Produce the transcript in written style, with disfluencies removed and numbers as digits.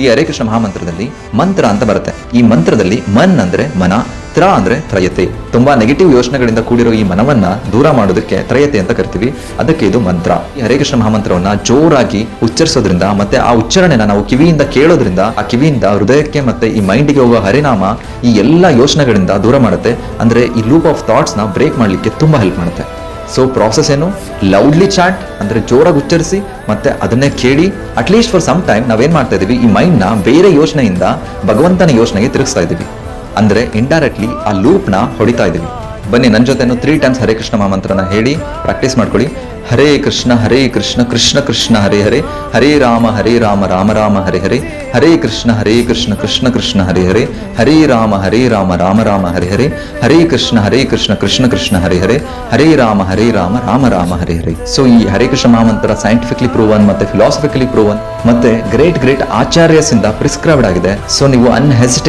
ಈ ಹರೇ ಕೃಷ್ಣ ಮಹಾಮಂತ್ರದಲ್ಲಿ ಮಂತ್ರ ಅಂತ ಬರುತ್ತೆ. ಈ ಮಂತ್ರದಲ್ಲಿ ಮನ್ ಅಂದ್ರೆ ಮನ, ತ್ರ ಅಂದ್ರೆ ತ್ರಯತೆ. ತುಂಬಾ ನೆಗೆಟಿವ್ ಯೋಚನೆಗಳಿಂದ ಕೂಡಿರೋ ಈ ಮನವನ್ನ ದೂರ ಮಾಡೋದಕ್ಕೆ ತ್ರಯತೆ ಅಂತ ಕರಿತೀವಿ. ಅದಕ್ಕೆ ಇದು ಮಂತ್ರ. ಈ ಹರೇ ಕೃಷ್ಣ ಮಹಾಮಂತ್ರವನ್ನ ಜೋರಾಗಿ ಉಚ್ಚರಿಸೋದ್ರಿಂದ ಮತ್ತೆ ಆ ಉಚ್ಚಾರಣೆನ ನಾವು ಕಿವಿಯಿಂದ ಕೇಳೋದ್ರಿಂದ ಆ ಕಿವಿಯಿಂದ ಹೃದಯಕ್ಕೆ ಮತ್ತೆ ಈ ಮೈಂಡ್ಗೆ ಹೋಗೋ ಹರಿನಾಮ ಈ ಎಲ್ಲಾ ಯೋಚನೆಗಳಿಂದ ದೂರ ಮಾಡುತ್ತೆ. ಅಂದ್ರೆ ಈ ಲೂಪ್ ಆಫ್ ಥಾಟ್ಸ್ ನ ಬ್ರೇಕ್ ಮಾಡ್ಲಿಕ್ಕೆ ತುಂಬಾ ಹೆಲ್ಪ್ ಮಾಡುತ್ತೆ. ಸೊ ಪ್ರಾಸೆಸ್ ಏನು? ಲೌಡ್ಲಿ ಚಾಟ್ ಅಂದ್ರೆ ಜೋರಾಗಿ ಉಚ್ಚರಿಸಿ ಮತ್ತೆ ಅದನ್ನೇ ಕೇಳಿ ಅಟ್ಲೀಸ್ಟ್ ಫಾರ್ ಸಮ್ ಟೈಮ್ ನಾವೇನ್ ಮಾಡ್ತಾ ಇದೀವಿ, ಈ ಮೈಂಡ್ ನ ಬೇರೆ ಯೋಚನೆಯಿಂದ ಭಗವಂತನ ಯೋಚನೆಗೆ ತಿರುಗಿಸ್ತಾ ಇದೀವಿ. ಅಂದ್ರೆ ಇಂಡೈರೆಕ್ಟ್ಲಿ ಆ ಲೂಪ್ ನ ಹೊಡಿತಾ ಇದೀವಿ. ಬನ್ನಿ ನನ್ನ ಜೊತೆನು 3 times ಹರೇ ಕೃಷ್ಣ ಮಹಾಮಂತ್ರನ ಹೇಳಿ ಪ್ರಾಕ್ಟೀಸ್ ಮಾಡ್ಕೊಳ್ಳಿ. ಹರೇ ಕೃಷ್ಣ ಕೃಷ್ಣ ಕೃಷ್ಣ ಹರೇ ಹರೇ, ಹರೇ ರಾಮ ರಾಮ ರಾಮ ಹರೇ ಹರೇ, ಹರೇ ಕೃಷ್ಣ ಕೃಷ್ಣ ಕೃಷ್ಣ ಹರೇ ಹರೇ, ಹರೇ ರಾಮ ರಾಮ ರಾಮ ಹರೇ ಹರೇ, ಹರೇ ಕೃಷ್ಣ ಕೃಷ್ಣ ಕೃಷ್ಣ ಹರೇ ಹರೇ, ಹರೇ ರಾಮ ರಾಮ ರಾಮ ಹರೇ ಹರೇ. ಸೊ ಈ ಹರೇ ಕೃಷ್ಣ ಮಹಾಮಂತ್ರ ಸೈಂಟಿಫಿಕಲಿ ಪ್ರೂವನ್ ಮತ್ತೆ ಫಿಲಾಸಫಿಕಲಿ ಪ್ರೂವನ್ ಮತ್ತೆ ಗ್ರೇಟ್ ಆಚಾರ್ಯಸ್ ಇಂದ ಪ್ರಿಸ್ಕ್ರೈಬ್ಡ್ ಆಗಿದೆ. ಸೊ ನೀವು ಅನ್ಹೆಸಿಟೇಟ್